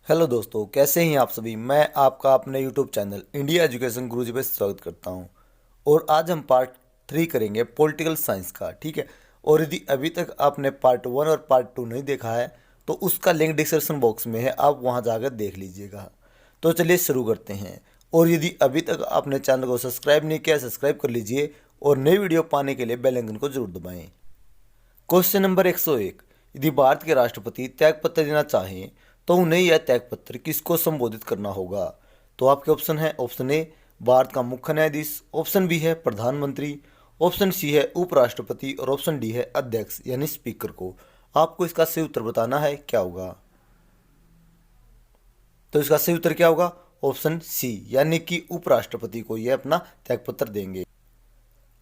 Hello दोस्तों, कैसे हैं आप सभी। मैं आपका अपने यूट्यूब चैनल इंडिया एजुकेशन गुरुजी पे स्वागत करता हूं। और आज हम पार्ट 3 करेंगे पॉलिटिकल साइंस का। ठीक है। और यदि अभी तक आपने पार्ट 1 और पार्ट 2 नहीं देखा है तो उसका लिंक डिस्क्रिप्शन बॉक्स में है, आप वहां जाकर देख लीजिएगा। तो चलिए शुरू करते हैं। और यदि अभी तक आपने चैनल को सब्सक्राइब नहीं किया, सब्सक्राइब कर लीजिए और नई वीडियो पाने के लिए बेल आइकन को जरूर दबाएं। Question number 101। यदि भारत के राष्ट्रपति त्यागपत्र देना चाहें तो उन्हें यह त्यागपत्र किसको संबोधित करना होगा। तो आपके ऑप्शन है, ऑप्शन ए भारत का मुख्य न्यायाधीश, ऑप्शन बी है प्रधानमंत्री, ऑप्शन सी है उपराष्ट्रपति और ऑप्शन डी है अध्यक्ष यानी स्पीकर को। आपको इसका सही उत्तर बताना है, क्या होगा। तो इसका सही उत्तर क्या होगा, ऑप्शन सी यानी कि उपराष्ट्रपति को यह अपना त्यागपत्र देंगे।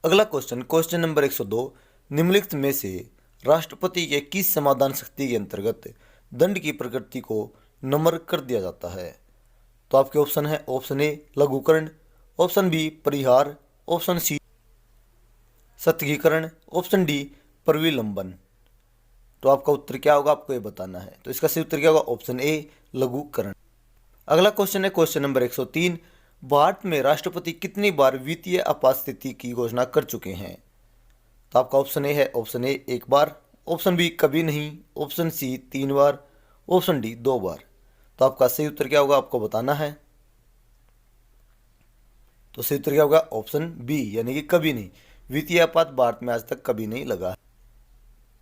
अगला क्वेश्चन, क्वेश्चन नंबर 102। निम्नलिखित में से राष्ट्रपति के किस समाधान शक्ति के अंतर्गत दंड की प्रकृति को नम्र कर दिया जाता है। तो आपके ऑप्शन है, ऑप्शन ए लघुकरण, ऑप्शन बी परिहार, ऑप्शन सी सत्याग्रहण, ऑप्शन डी प्रविलंबन। तो आपका उत्तर क्या होगा, आपको ये बताना है। तो इसका सही उत्तर क्या होगा, ऑप्शन ए लघुकरण। अगला क्वेश्चन है क्वेश्चन नंबर 103। भारत में राष्ट्रपति कितनी बार वित्तीय आपात स्थिति की घोषणा कर चुके हैं। तो आपका ऑप्शन ए है, ऑप्शन ए एक बार, ऑप्शन बी कभी नहीं, ऑप्शन सी 3 बार, ऑप्शन डी 2 बार। तो आपका सही उत्तर क्या होगा, आपको बताना है। तो सही उत्तर क्या होगा, ऑप्शन बी यानी कि कभी नहीं। वित्तीय आपात भारत में आज तक कभी नहीं लगा।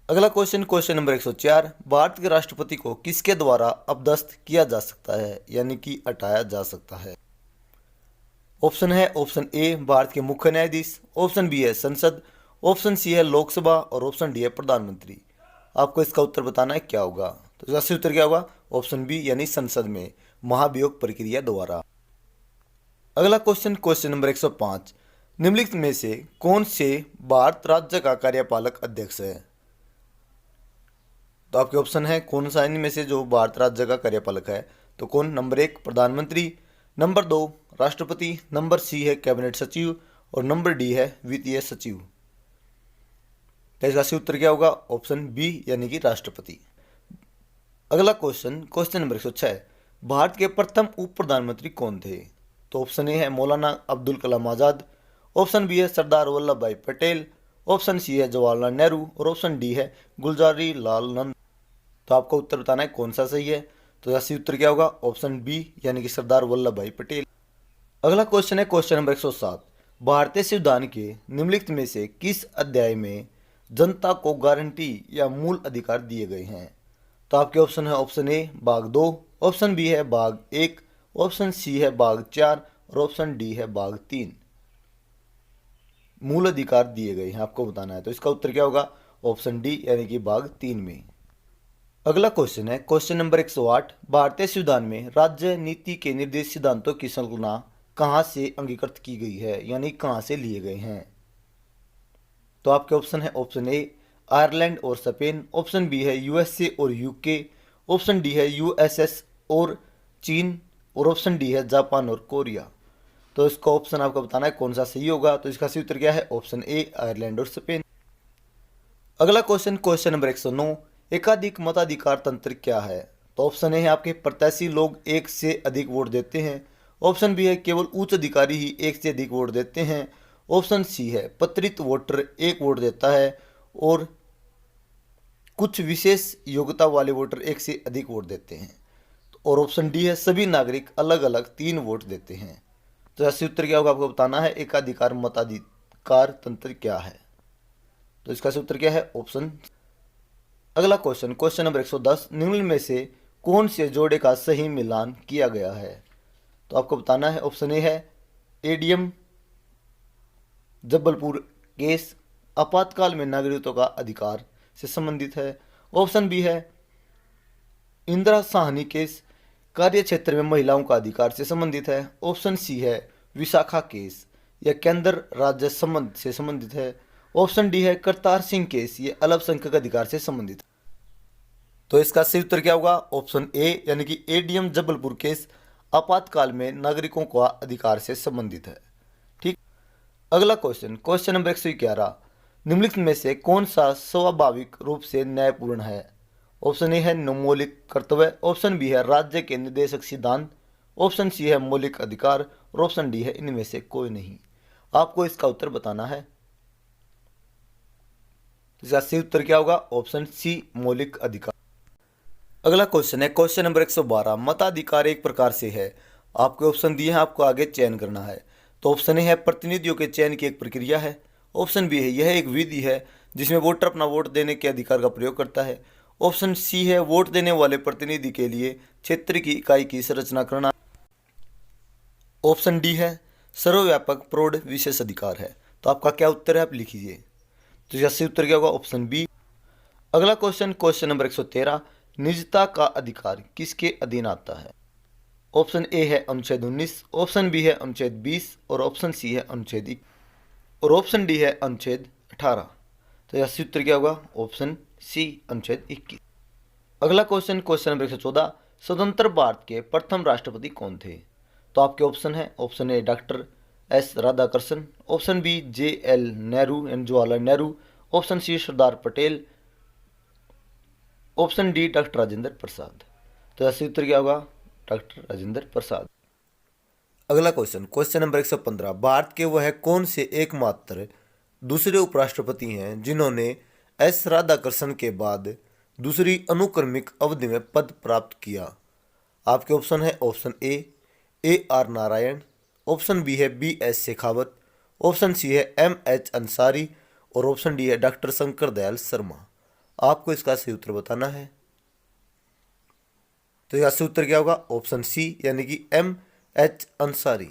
अगला क्वेश्चन, क्वेश्चन नंबर 104। भारत के राष्ट्रपति को किसके द्वारा अपदस्थ किया जा सकता है यानी कि हटाया जा सकता है। ऑप्शन है, ऑप्शन ए भारत के मुख्य न्यायाधीश, ऑप्शन बी है संसद, ऑप्शन सी है लोकसभा और ऑप्शन डी है प्रधानमंत्री। आपको इसका उत्तर बताना है, क्या होगा। तो इसका सही उत्तर क्या होगा, ऑप्शन बी यानी संसद में महाभियोग प्रक्रिया द्वारा। अगला क्वेश्चन, क्वेश्चन नंबर 105। निम्नलिखित में से कौन से भारत राज्य का कार्यपालक अध्यक्ष है। तो आपके ऑप्शन है, कौन सा इनमें से जो भारत राज्य का कार्यपालक है। तो कौन, नंबर 1 प्रधानमंत्री, नंबर 2 राष्ट्रपति, नंबर सी है कैबिनेट सचिव और नंबर डी है वित्तीय सचिव। तो इसका सही उत्तर क्या होगा, ऑप्शन बी यानी कि राष्ट्रपति। अगला क्वेश्चन, क्वेश्चन नंबर 106। भारत के प्रथम उप प्रधानमंत्री कौन थे। तो ऑप्शन ए है मौलाना अब्दुल कलाम आज़ाद, ऑप्शन बी है सरदार वल्लभ भाई पटेल, ऑप्शन सी है जवाहरलाल नेहरू और ऑप्शन डी है गुलजारी लाल नंद। तो आपको उत्तर बताना है कौन सा सही है। तो इसका सही उत्तर क्या होगा, ऑप्शन बी यानी कि सरदार वल्लभ भाई पटेल। अगला क्वेश्चन है क्वेश्चन नंबर 107। भारतीय संविधान के निम्नलिखित में से किस अध्याय में जनता को गारंटी या मूल अधिकार दिए गए हैं। तो आपके ऑप्शन है, ऑप्शन ए भाग 2, ऑप्शन बी है भाग 1, ऑप्शन सी है भाग 4 और ऑप्शन डी है भाग 3। मूल अधिकार दिए गए हैं, आपको बताना है। तो इसका उत्तर क्या होगा, ऑप्शन डी यानी कि भाग 3 में। अगला क्वेश्चन है क्वेश्चन नंबर 108। भारतीय संविधान में राज्य नीति के निर्देश सिद्धांतों की संकल्पना कहाँ से अंगीकृत की गई है यानी कहाँ से लिए गए हैं। तो आपके ऑप्शन है, ऑप्शन ए आयरलैंड और स्पेन, ऑप्शन बी है यूएसए और यूके, ऑप्शन डी है यूएसएस और चीन और ऑप्शन डी है जापान और कोरिया। तो इसका ऑप्शन आपको बताना है कौन सा सही होगा। तो इसका सही उत्तर क्या है, ऑप्शन ए आयरलैंड और स्पेन। अगला क्वेश्चन, क्वेश्चन नंबर 109। एकाधिक मताधिकार तंत्र क्या है। तो ऑप्शन ए है आपके प्रत्याशी लोग एक से अधिक वोट देते हैं, ऑप्शन बी है केवल उच्च अधिकारी ही एक से अधिक वोट देते हैं, ऑप्शन सी है पत्रित वोटर एक वोट देता है और कुछ विशेष योग्यता वाले वोटर एक से अधिक वोट देते हैं, और ऑप्शन डी है सभी नागरिक अलग अलग 3 वोट देते हैं। तो सही उत्तर क्या होगा, आपको बताना है एकाधिकार मताधिकार तंत्र क्या है। तो इसका सही उत्तर क्या है, ऑप्शन। अगला क्वेश्चन, क्वेश्चन नंबर 110। निम्न में से कौन से जोड़े का सही मिलान किया गया है। तो आपको बताना है, ऑप्शन ए है एडीएम जबलपुर केस आपातकाल में नागरिकत्व का अधिकार से संबंधित है, ऑप्शन बी है इंदिरा साहनी केस कार्य क्षेत्र में महिलाओं का अधिकार से संबंधित है, ऑप्शन सी है विशाखा केस यह केंद्र राज्य संबंध से संबंधित है, ऑप्शन डी है करतार सिंह केस ये अल्पसंख्यक अधिकार से संबंधित है। तो इसका सही उत्तर क्या होगा, ऑप्शन ए यानी कि एडीएम जबलपुर केस आपातकाल में नागरिकों का अधिकार से संबंधित है। ठीक। अगला क्वेश्चन, क्वेश्चन नंबर 111। निम्नलिखित में से कौन सा स्वाभाविक रूप से न्यायपूर्ण है। ऑप्शन ए है मौलिक कर्तव्य, ऑप्शन बी है राज्य के निर्देशक सिद्धांत, ऑप्शन सी है मौलिक अधिकार और ऑप्शन डी है इनमें से कोई नहीं। आपको इसका उत्तर बताना है। इसका सही उत्तर क्या होगा? ऑप्शन सी मौलिक अधिकार। अगला क्वेश्चन है क्वेश्चन नंबर 112। मताधिकार एक प्रकार से है। आपके ऑप्शन दिए हैं, आपको आगे चयन करना है। तो ऑप्शन ए है प्रतिनिधियों के चयन की एक प्रक्रिया है, ऑप्शन बी है यह एक विधि है जिसमें वोटर अपना वोट देने के अधिकार का प्रयोग करता है, ऑप्शन सी है वोट देने वाले प्रतिनिधि के लिए क्षेत्र की इकाई की संरचना करना, ऑप्शन डी है सर्वव्यापक प्रौढ़ विशेष अधिकार है। तो आपका क्या उत्तर है? आप लिखिए। तो इसका सही उत्तर क्या होगा? Option B. अगला क्वेश्चन क्वेश्चन नंबर 113। निजता का अधिकार किसके अधीन आता है? ऑप्शन ए है अनुच्छेद 19, ऑप्शन बी है अनुच्छेद 20 और ऑप्शन सी है अनुच्छेद 1 और ऑप्शन डी है अनुच्छेद 18। तो यह सही उत्तर क्या होगा? ऑप्शन सी अनुच्छेद 21। अगला क्वेश्चन क्वेश्चन नंबर 114। स्वतंत्र भारत के प्रथम राष्ट्रपति कौन थे? तो आपके ऑप्शन है, option A doctor S Radhakrishnan, option B JL Nehru and Jawaharlal Nehru, option C Sardar Patel, option D doctor Rajendra Prasad. तो सही उत्तर क्या होगा? डॉक्टर राजेंद्र प्रसाद। अगला क्वेश्चन क्वेश्चन नंबर 115। भारत के वह कौन से एकमात्र दूसरे उपराष्ट्रपति हैं जिन्होंने एस राधाकृष्णन के बाद दूसरी अनुक्रमिक अवधि में पद प्राप्त किया? आपके ऑप्शन है, option A AR Narayan, option B है BS शेखावत, ऑप्शन सी है MH अंसारी और ऑप्शन डी है डॉक्टर शंकर दयाल शर्मा। आपको इसका सही उत्तर बताना है। तो इसका सही उत्तर क्या होगा? ऑप्शन सी यानी कि MH अंसारी।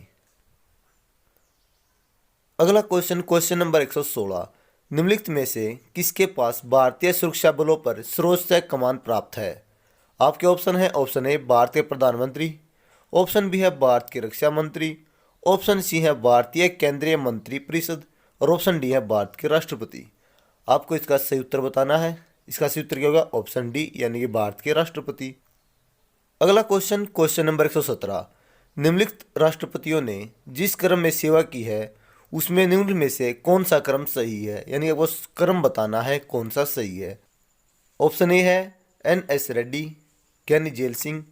अगला क्वेश्चन क्वेश्चन नंबर 116। निम्नलिखित में से किसके पास भारतीय सुरक्षा बलों पर सर्वोच्च कमान प्राप्त है? आपके ऑप्शन है, ऑप्शन ए भारतीय प्रधानमंत्री, ऑप्शन बी है भारत के रक्षा मंत्री, ऑप्शन सी है भारतीय केंद्रीय मंत्री परिषद और ऑप्शन डी है भारत के राष्ट्रपति। आपको इसका सही उत्तर बताना है। इसका सही उत्तर क्या होगा? ऑप्शन डी यानी कि भारत के राष्ट्रपति। अगला क्वेश्चन क्वेश्चन नंबर 117। निम्नलिखित राष्ट्रपतियों ने जिस क्रम में सेवा की है उसमें निम्न में से कौन सा क्रम सही है? यानी कि वो क्रम बताना है कौन सा सही है। ऑप्शन ए है NS Reddy, Giani Zail Singh,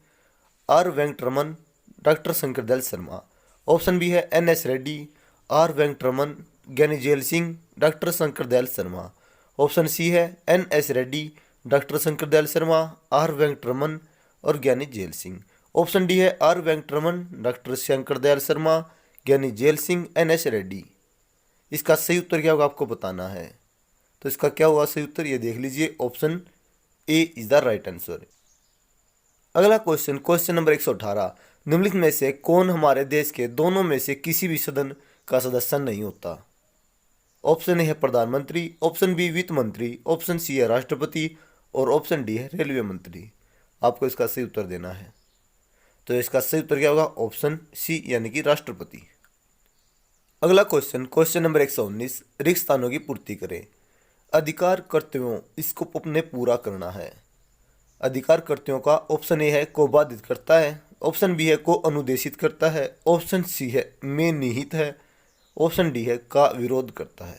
R Venkataraman, doctor Shankar Dayal Sharma, option B है NS Reddy, R Venkataraman, Giani Zail Singh, doctor Shankar Dayal Sharma, option C है NS Reddy, doctor Shankar Dayal Sharma, R Venkataraman और ज्ञानी जेल सिंह, ऑप्शन डी है R Venkataraman, doctor Shankar Dayal Sharma, Giani Zail Singh, NS Reddy. इसका सही उत्तर क्या होगा आपको बताना है। तो इसका क्या हुआ सही उत्तर? ये देख लीजिए, option A is the right answer. अगला क्वेश्चन क्वेश्चन नंबर 118। निम्नलिखित में से कौन हमारे देश के दोनों में से किसी भी सदन का सदस्य नहीं होता? ऑप्शन ए है प्रधानमंत्री, ऑप्शन बी वित्त मंत्री, ऑप्शन सी है राष्ट्रपति और ऑप्शन डी है रेलवे मंत्री। आपको इसका सही उत्तर देना है। तो इसका सही उत्तर क्या होगा? ऑप्शन सी यानी कि राष्ट्रपति। अगला क्वेश्चन क्वेश्चन नंबर 119। रिक्त स्थानों की पूर्ति करें। अधिकार कर्तव्यों इसको अपने पूरा करना है। अधिकार कर्तव्यों का ऑप्शन ए है को बाधित करता है, ऑप्शन बी है को अनुदेशित करता है, ऑप्शन सी है में निहित है, ऑप्शन डी है का विरोध करता है।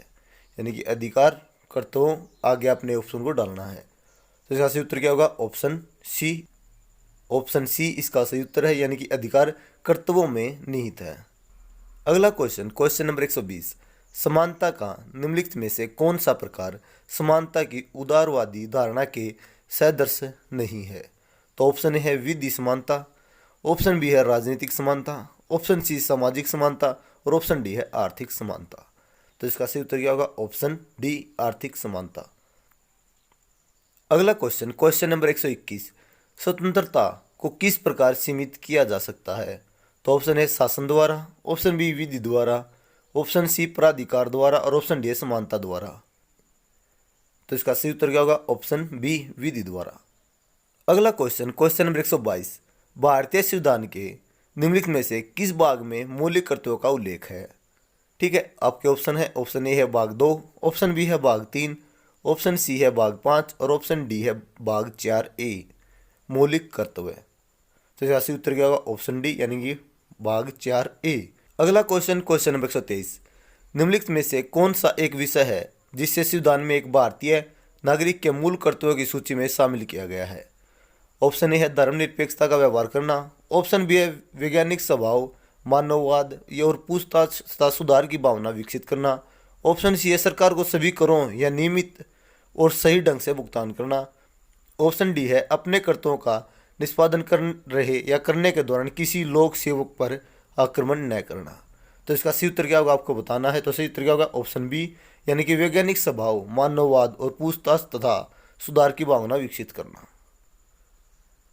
यानी कि अधिकार कर्तव्यों आगे अपने ऑप्शन को डालना है। तो इसका सही उत्तर क्या होगा? Option C. ऑप्शन सी इसका सही उत्तर है, यानी कि अधिकार कर्तव्यों में निहित है। अगला क्वेश्चन क्वेश्चन नंबर 120। समानता का निम्नलिखित में से कौन सा प्रकार समानता की उदारवादी धारणा के सदृश नहीं है? तो ऑप्शन ए है विधि समानता, ऑप्शन बी है राजनीतिक समानता, ऑप्शन सी सामाजिक समानता और ऑप्शन डी है आर्थिक समानता। तो इसका सही उत्तर क्या होगा? ऑप्शन डी आर्थिक समानता। अगला क्वेश्चन क्वेश्चन नंबर 121। स्वतंत्रता को किस प्रकार सीमित किया जा सकता है? तो ऑप्शन है शासन द्वारा, ऑप्शन बी विधि द्वारा, ऑप्शन सी प्राधिकार द्वारा और ऑप्शन डी है समानता द्वारा। तो इसका सही उत्तर क्या होगा? ऑप्शन बी विधि द्वारा। अगला क्वेश्चन क्वेश्चन नंबर 122। भारतीय संविधान के निम्नलिखित में से किस भाग में मौलिक कर्तव्यों का उल्लेख है? ठीक है, आपके ऑप्शन है, ऑप्शन ए है भाग 2, ऑप्शन बी है भाग 3, ऑप्शन सी है भाग 5 और ऑप्शन डी है भाग 4A मौलिक कर्तव्य। तो इसका सही उत्तर क्या होगा? ऑप्शन डी यानी कि भाग 4A। अगला क्वेश्चन क्वेश्चन नंबर 123। निम्नलिखित में से कौन सा एक विषय है जिससे संविधान में एक भारतीय नागरिक के मूल कर्तव्यों की सूची में शामिल किया गया है। ऑप्शन ए है धर्मनिरपेक्षता का व्यवहार करना। ऑप्शन बी है वैज्ञानिक स्वभाव, मानववाद और पूछताछ तथा सुधार की भावना विकसित करना। ऑप्शन सी है सरकार को सभी करों या नियमित और सही ढंग से भुगतान करना। ऑप्शन डी है अपने कर्तव्यों का निष्पादन कर रहे या करने के दौरान किसी लोक सेवक पर आक्रमण न करना। तो इसका सही उत्तर क्या होगा आपको बताना है। तो सही उत्तर क्या होगा ऑप्शन बी, यानी कि वैज्ञानिक स्वभाव, मानववाद और पूछताछ तथा सुधार की भावना विकसित करना।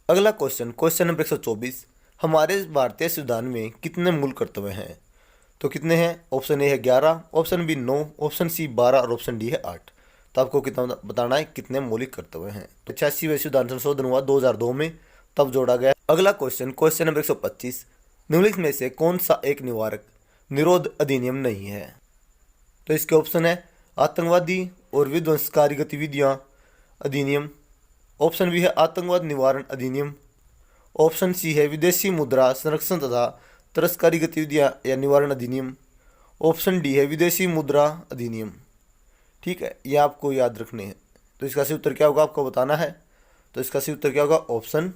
अगला क्वेश्चन नंबर 124, हमारे भारतीय संविधान में कितने मूल कर्तव्य हैं? तो कितने हैं? ऑप्शन ए है 11, ऑप्शन बी 9, ऑप्शन सी 12 और ऑप्शन डी है 8। तो आपको कितना बताना है कितने मौलिक कर्तव्य हैं। तो 86वें संविधान संशोधन हुआ 2002 में, तब जोड़ा गया। अगला क्वेश्चन नंबर 125, निम्नलिखित में से कौन सा एक निवारक निरोध अधिनियम नहीं है? तो इसके ऑप्शन है आतंकवादी और विध्वंसकारी गतिविधियां अधिनियम। ऑप्शन बी है आतंकवाद निवारण अधिनियम। ऑप्शन सी है विदेशी मुद्रा संरक्षण तथा तस्करी गतिविधियां या निवारण अधिनियम। ऑप्शन डी है विदेशी मुद्रा अधिनियम। ठीक है, ये आपको याद रखने हैं। तो इसका सही उत्तर क्या होगा आपको बताना है। तो इसका सही उत्तर क्या होगा ऑप्शन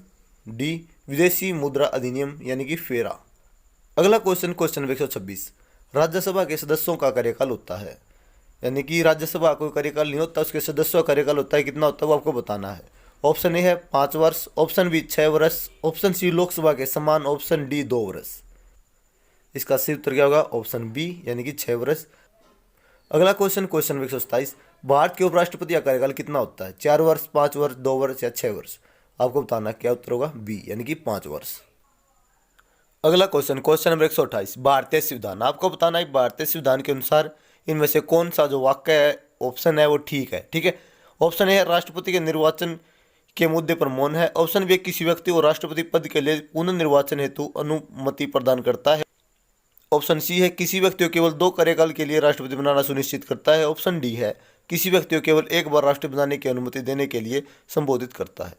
डी, विदेशी मुद्रा अधिनियम, यानी कि फेरा। अगला क्वेश्चन नंबर 126, राज्यसभा के सदस्यों का कार्यकाल होता है, यानी कि राज्यसभा कोई कार्यकाल नहीं होता, उसके सदस्यों का कार्यकाल होता है, कितना होता है वो आपको बताना है। ऑप्शन ए है 5 वर्ष, ऑप्शन बी 6 वर्ष, ऑप्शन सी लोकसभा के समान, ऑप्शन डी 2 वर्ष। इसका सही उत्तर क्या होगा ऑप्शन बी, यानी कि 6 वर्ष। अगला क्वेश्चन नंबर 127, भारत के उपराष्ट्रपति का कार्यकाल कितना होता है? 4 वर्ष, 5 वर्ष, 2 वर्ष या 6 वर्ष? आपको बताना क्या उत्तर होगा बी, यानी कि 5 वर्ष। अगला क्वेश्चन नंबर 128, भारतीय संविधान। आपको बताना है भारतीय संविधान के अनुसार इनमें से कौन सा जो वाक्य है ऑप्शन है वो ठीक है। ठीक है, ऑप्शन ए है राष्ट्रपति के निर्वाचन के मुद्दे पर मौन है। ऑप्शन बी किसी व्यक्ति को राष्ट्रपति पद के लिए पुनर्निर्वाचन हेतु अनुमति प्रदान करता है। ऑप्शन सी है किसी व्यक्ति को केवल 2 कार्यकाल के लिए राष्ट्रपति बनाना सुनिश्चित करता है। ऑप्शन डी है किसी व्यक्ति को केवल एक बार राष्ट्रपति बनाने की अनुमति देने के लिए संबोधित करता है।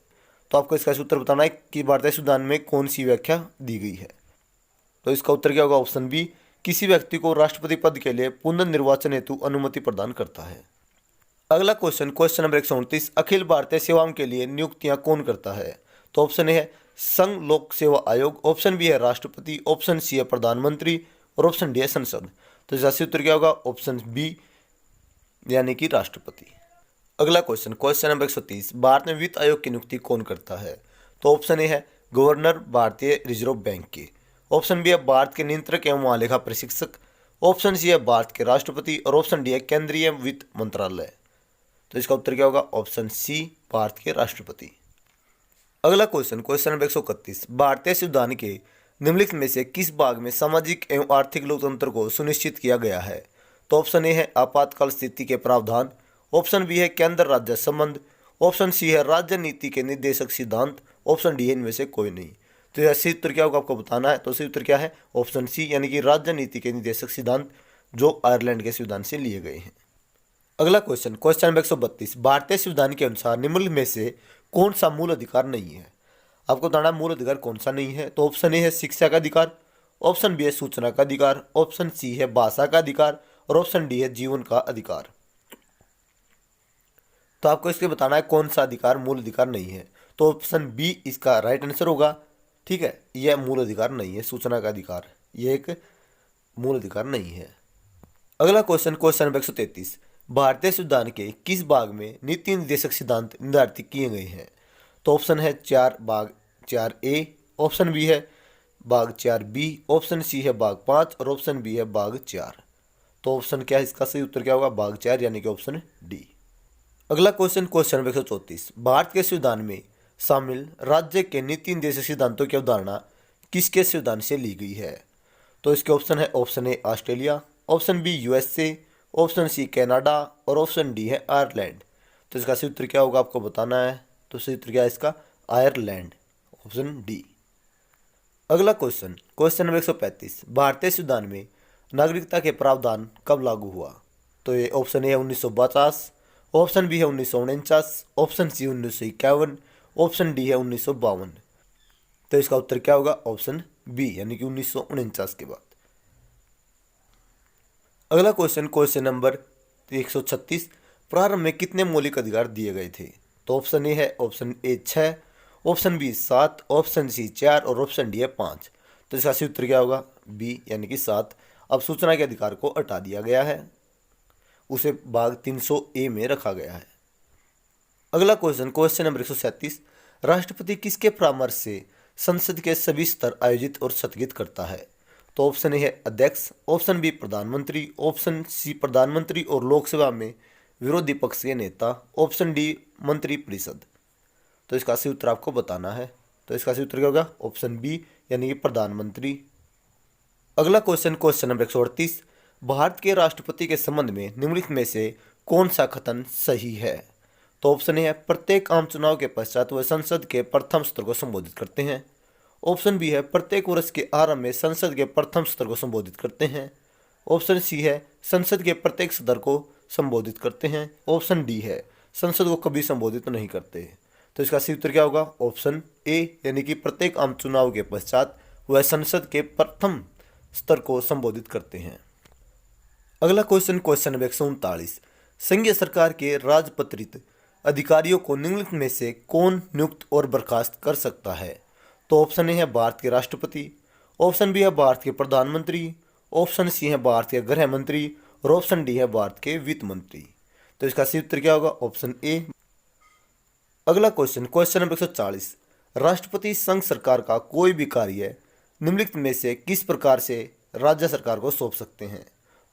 तो आपको इसका उत्तर बताना है कि भारतीय संविधान में कौन सी व्याख्या दी गई है। तो इसका उत्तर क्या होगा ऑप्शन बी, किसी व्यक्ति को राष्ट्रपति पद के लिए पुनर्निर्वाचन हेतु अनुमति प्रदान करता है। अगला क्वेश्चन नंबर 129, अखिल भारतीय सेवाओं के लिए नियुक्तियां कौन करता है? तो ऑप्शन ए है संघ लोक सेवा आयोग, ऑप्शन बी है राष्ट्रपति, ऑप्शन सी है प्रधानमंत्री और ऑप्शन डी है संसद। तो इसका सही उत्तर क्या होगा ऑप्शन बी, यानी कि राष्ट्रपति। अगला क्वेश्चन नंबर 130, भारत में वित्त आयोग की नियुक्ति कौन करता है? तो ऑप्शन ए है गवर्नर भारतीय रिजर्व बैंक के, ऑप्शन बी है भारत के नियंत्रक एवं महालेखा प्रशिक्षक, ऑप्शन सी है भारत के राष्ट्रपति और ऑप्शन डी है केंद्रीय वित्त मंत्रालय। तो इसका उत्तर क्या होगा ऑप्शन सी, भारत के राष्ट्रपति। अगला क्वेश्चन नंबर 131, भारतीय संविधान के निम्नलिखित में से किस भाग में सामाजिक एवं आर्थिक लोकतंत्र को सुनिश्चित किया गया है? तो ऑप्शन ए है आपातकाल स्थिति के प्रावधान, ऑप्शन बी है केंद्र राज्य संबंध, ऑप्शन सी है राज्य नीति के निर्देशक सिद्धांत, ऑप्शन डी है इनमें से कोई नहीं। तो यह सही उत्तर क्या होगा आपको बताना है। तो सही उत्तर क्या है ऑप्शन सी, यानी कि राज्य नीति के निर्देशक सिद्धांत, जो आयरलैंड के संविधान से लिए गए हैं। अगला क्वेश्चन नंबर 132, भारतीय संविधान के अनुसार निम्नलिखित में से कौन सा मूल अधिकार नहीं है? आपको बताना मूल अधिकार कौन सा नहीं है। तो ऑप्शन ए है शिक्षा का अधिकार, ऑप्शन बी है सूचना का अधिकार, ऑप्शन सी है भाषा का अधिकार और ऑप्शन डी है जीवन का अधिकार। तो आपको इसके बताना है कौन सा अधिकार मूल अधिकार नहीं है। तो ऑप्शन बी इसका राइट आंसर होगा। ठीक है, यह मूल अधिकार नहीं है, सूचना का अधिकार यह एक मूल अधिकार नहीं है। अगला क्वेश्चन नंबर 133, भारतीय संविधान के किस भाग में नीति निर्देशक सिद्धांत निर्धारित किए गए हैं? तो ऑप्शन है 4 भाग 4A, ऑप्शन बी है भाग 4B, ऑप्शन सी है भाग 5 और ऑप्शन बी है भाग 4। तो ऑप्शन क्या है इसका सही उत्तर क्या होगा भाग 4, यानी कि ऑप्शन डी। अगला क्वेश्चन नंबर 134, भारत के संविधान में शामिल राज्य के नीति निर्देशक सिद्धांतों की अवधारणा किसके संविधान से ली गई है? तो इसके ऑप्शन है option A Australia, option B USA, option C Canada और ऑप्शन डी है आयरलैंड। तो इसका सही उत्तर क्या होगा आपको बताना है। तो सही उत्तर क्या है इसका आयरलैंड, ऑप्शन डी। अगला क्वेश्चन नंबर 135, भारतीय संविधान में नागरिकता के प्रावधान कब लागू हुआ? तो ये ऑप्शन ए है 1950, ऑप्शन बी है 1949, ऑप्शन सी 1951, ऑप्शन डी है 1952। तो इसका उत्तर क्या होगा ऑप्शन बी, यानी कि 1949 के बाद। अगला क्वेश्चन नंबर 136, प्रारंभ में कितने मौलिक अधिकार दिए गए थे? तो ऑप्शन ए है option A 6, option B 7, option C 4 और ऑप्शन डी है 5। तो इसका सही उत्तर क्या होगा? बी यानी कि 7। अब सूचना के अधिकार को हटा दिया गया है, उसे भाग 300 ए में रखा गया है। अगला क्वेश्चन नंबर 137, राष्ट्रपति किसके परामर्श से संसद के सभी स्तर आयोजित और स्थगित करता है? तो ऑप्शन ए है अध्यक्ष, ऑप्शन बी प्रधानमंत्री, ऑप्शन सी प्रधानमंत्री और लोकसभा में विरोधी पक्ष के नेता, ऑप्शन डी मंत्री परिषद। तो इसका सही उत्तर आपको बताना है। तो इसका सही उत्तर क्या होगा? ऑप्शन बी यानी कि प्रधानमंत्री। अगला क्वेश्चन नंबर 138, भारत के राष्ट्रपति के संबंध में निम्नलिखित में से कौन सा कथन सही है? तो ऑप्शन ए है प्रत्येक आम चुनाव के पश्चात वह संसद के प्रथम सत्र को संबोधित करते हैं, ऑप्शन बी है प्रत्येक वर्ष के आरंभ में संसद के प्रथम सत्र को संबोधित करते हैं, ऑप्शन सी है संसद के प्रत्येक सदन को संबोधित करते हैं, ऑप्शन डी है संसद को कभी संबोधित नहीं करते। तो इसका सही उत्तर क्या होगा? ऑप्शन ए यानी कि प्रत्येक आम चुनाव के पश्चात वह संसद के प्रथम स्तर को संबोधित करते हैं। अगला क्वेश्चन नंबर 139, संघीय सरकार के राजपत्रित अधिकारियों को निम्नलिखित में से कौन नियुक्त और बर्खास्त कर सकता है? तो ऑप्शन ए है भारत के राष्ट्रपति, ऑप्शन बी है भारत के प्रधानमंत्री, ऑप्शन सी है भारत के गृह मंत्री और ऑप्शन डी है भारत के वित्त मंत्री। तो इसका सही उत्तर क्या होगा? Option A. अगला क्वेश्चन नंबर 140, राष्ट्रपति संघ सरकार का कोई भी कार्य निम्नलिखित में से किस प्रकार से राज्य सरकार को सौंप सकते हैं?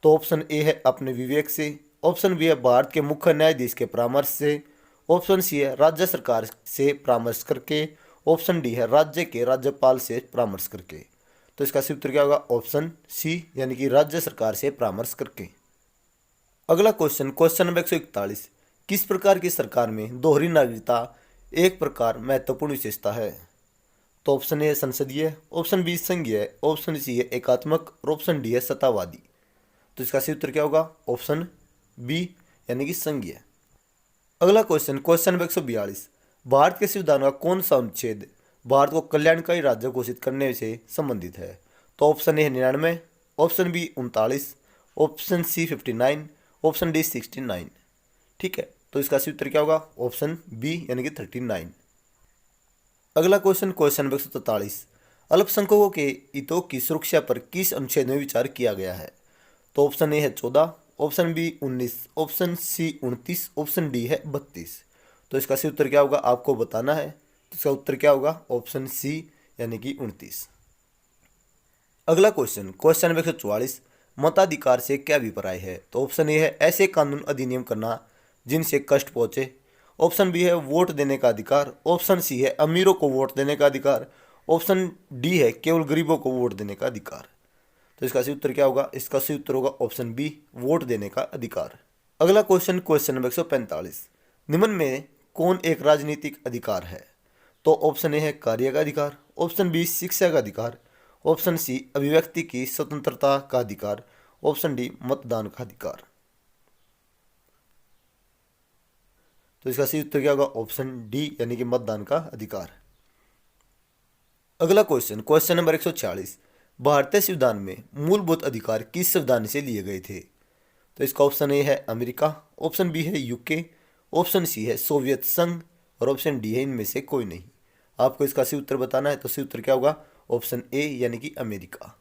तो ऑप्शन ए है अपने विवेक से, ऑप्शन बी है भारत के मुख्य न्यायाधीश के परामर्श से, ऑप्शन सी है राज्य सरकार से परामर्श करके, ऑप्शन डी है राज्य के राज्यपाल से परामर्श करके। तो इसका सही उत्तर क्या होगा? ऑप्शन सी यानी कि राज्य सरकार से परामर्श करके। अगला क्वेश्चन नंबर 141, किस प्रकार की सरकार में दोहरी नागरिकता एक प्रकार महत्वपूर्ण विशेषता है? तो ऑप्शन ए है संसदीय, ऑप्शन बी संघीय, ऑप्शन सी है एकात्मक और ऑप्शन डी है सत्तावादी। तो इसका सही उत्तर क्या होगा? ऑप्शन बी यानी कि संघीय। अगला क्वेश्चन नंबर 142, भारत के संविधान का कौन सा अनुच्छेद भारत को कल्याणकारी राज्य घोषित करने से संबंधित है? तो ऑप्शन ए है 99, option B 39, option C 59, option D 69। ठीक है, तो इसका सही उत्तर क्या होगा? ऑप्शन बी यानी कि 39। अगला क्वेश्चन नंबर 143, अल्पसंख्यकों के हितों की सुरक्षा पर किस अनुच्छेद में विचार किया गया है? तो ऑप्शन ए है 14, option B 19, option C 29, option D है 32। तो इसका सही उत्तर क्या होगा? आपको बताना है। तो इसका उत्तर क्या होगा? ऑप्शन सी यानी कि 29। अगला क्वेश्चन नंबर 144, मताधिकार से क्या अभिप्राय है? तो ऑप्शन ए है ऐसे कानून अधिनियम करना जिनसे कष्ट पहुंचे, ऑप्शन बी है वोट देने का अधिकार, ऑप्शन सी है अमीरों को वोट देने का अधिकार, ऑप्शन डी है केवल गरीबों को वोट देने का अधिकार। तो इसका सही उत्तर क्या होगा? इसका सही उत्तर होगा ऑप्शन बी, वोट देने का अधिकार। अगला क्वेश्चन नंबर 145, निम्न में कौन एक राजनीतिक अधिकार है? तो ऑप्शन ए है कार्य का अधिकार, ऑप्शन बी शिक्षा का अधिकार, ऑप्शन सी अभिव्यक्ति की स्वतंत्रता का अधिकार, ऑप्शन डी मतदान का अधिकार। तो इसका सही उत्तर क्या होगा? ऑप्शन डी यानी कि मतदान का अधिकार। अगला क्वेश्चन नंबर 146, भारतीय संविधान में मूलभूत अधिकार किस संविधान से लिए गए थे? तो इसका ऑप्शन ए है अमेरिका, ऑप्शन बी है यूके, ऑप्शन सी है सोवियत संघ और ऑप्शन डी है इनमें से कोई नहीं। आपको इसका सही उत्तर बताना है। तो सही उत्तर क्या होगा? ऑप्शन ए यानी कि अमेरिका।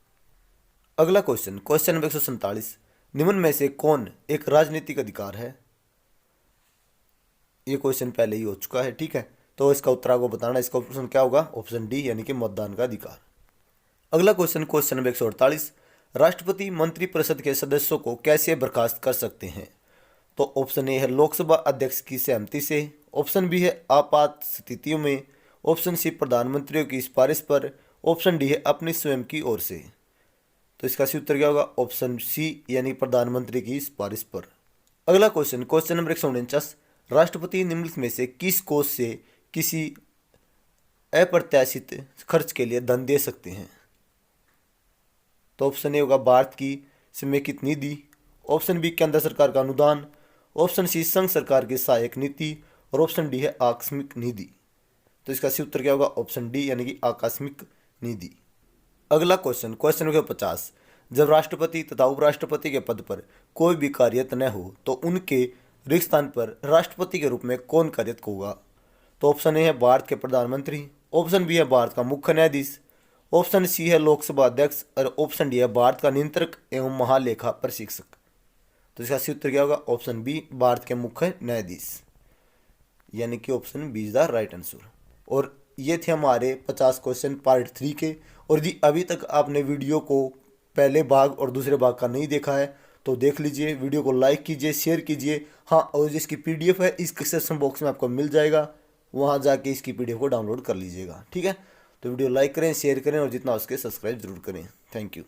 अगला क्वेश्चन नंबर 147, निम्न में से कौन एक राजनीतिक अधिकार है? ये क्वेश्चन पहले ही हो चुका है, ठीक है। तो इसका उत्तर आपको बताना है। इसका ऑप्शन क्या होगा? ऑप्शन डी यानी कि मतदान का अधिकार। अगला क्वेश्चन नंबर 148, राष्ट्रपति मंत्रिपरिषद के सदस्यों को कैसे बर्खास्त कर सकते हैं? तो ऑप्शन ए है लोकसभा अध्यक्ष की सहमति से, ऑप्शन बी है आपात स्थितियों में, ऑप्शन सी प्रधानमंत्रियों की सिफारिश पर, ऑप्शन डी है अपनी स्वयं की ओर से। तो इसका सही उत्तर क्या होगा? ऑप्शन सी यानी प्रधानमंत्री की सिफारिश पर। अगला क्वेश्चन नंबर 149, राष्ट्रपति निम्नलिखित में से किस कोष से किसी अप्रत्याशित खर्च के लिए धन दे सकते हैं? तो ऑप्शन ए होगा भारत की समेकित निधि, ऑप्शन बी केंद्र सरकार का अनुदान, ऑप्शन सी संघ सरकार की सहायक नीति और ऑप्शन डी है आकस्मिक निधि। तो इसका सही उत्तर क्या होगा? ऑप्शन डी यानी कि आकस्मिक निधि। अगला क्वेश्चन नंबर 50, जब राष्ट्रपति तथा उपराष्ट्रपति के पद पर कोई भी कार्यरत न हो तो उनके रिक्त स्थान पर राष्ट्रपति के रूप में कौन कार्यरत होगा? तो ऑप्शन ए है भारत के प्रधानमंत्री, ऑप्शन बी है भारत का मुख्य न्यायाधीश, ऑप्शन सी है लोकसभा अध्यक्ष और ऑप्शन डी है भारत का नियंत्रक एवं महालेखा परीक्षक। तो इसका सही उत्तर क्या होगा? ऑप्शन बी भारत के मुख्य न्यायाधीश, यानी कि option B is the right answer. और ये थे हमारे 50 क्वेश्चन पार्ट 3 के। और यदि अभी तक आपने वीडियो को पहले भाग और दूसरे भाग का नहीं देखा है तो देख लीजिए, वीडियो को लाइक कीजिए, शेयर कीजिए। हाँ, और जिसकी पीडीएफ है इस डिस्क्रिप्शन बॉक्स में आपको मिल जाएगा, वहाँ जाके इसकी पीडीएफ को डाउनलोड कर लीजिएगा। ठीक है, तो वीडियो लाइक करें, शेयर करें और जितना हो सके सब्सक्राइब जरूर करें। Thank you.